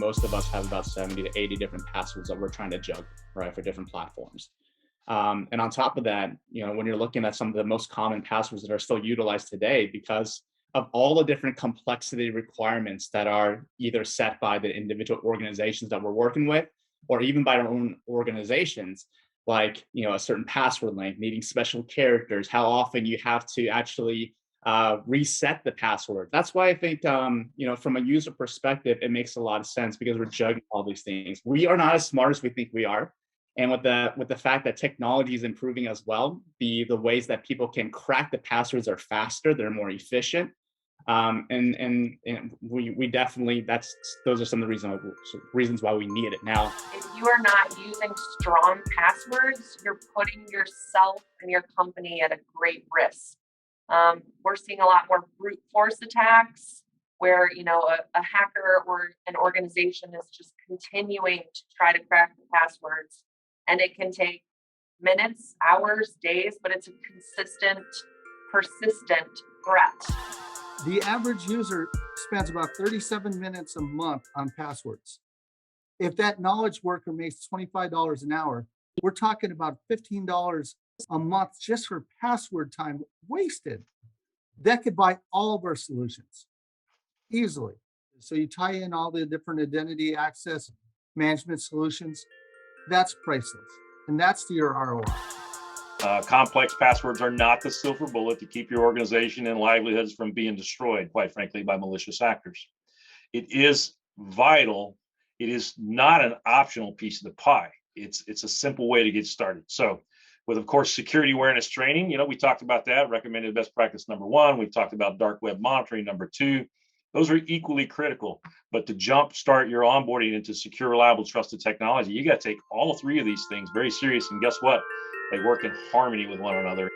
most of us have about 70 to 80 different passwords that we're trying to juggle, right, for different platforms. And on top of that, when you're looking at some of the most common passwords that are still utilized today, because of all the different complexity requirements that are either set by the individual organizations that we're working with, or even by our own organizations, like a certain password length, needing special characters, how often you have to actually reset the password. That's why I think, from a user perspective, it makes a lot of sense, because we're juggling all these things. We are not as smart as we think we are. And with the fact that technology is improving as well, the ways that people can crack the passwords are faster, they're more efficient. And we definitely, those are some of the reasons why we need it now. If you are not using strong passwords, you're putting yourself and your company at a great risk. We're seeing a lot more brute force attacks where, a hacker or an organization is just continuing to try to crack the passwords. And it can take minutes, hours, days, but it's a consistent, persistent threat. The average user spends about 37 minutes a month on passwords. If that knowledge worker makes $25 an hour, we're talking about $15 a month just for password time wasted. That could buy all of our solutions easily. So you tie in all the different identity access management solutions, that's priceless. And that's your ROI. Complex passwords are not the silver bullet to keep your organization and livelihoods from being destroyed, quite frankly, by malicious actors. It is vital. It is not an optional piece of the pie. It's a simple way to get started. So with, of course, security awareness training, we talked about that, recommended best practice number 1. We talked about dark web monitoring number 2. Those are equally critical. But to jumpstart your onboarding into secure, reliable, trusted technology, you got to take all 3 of these things very serious. And guess what? They work in harmony with one another.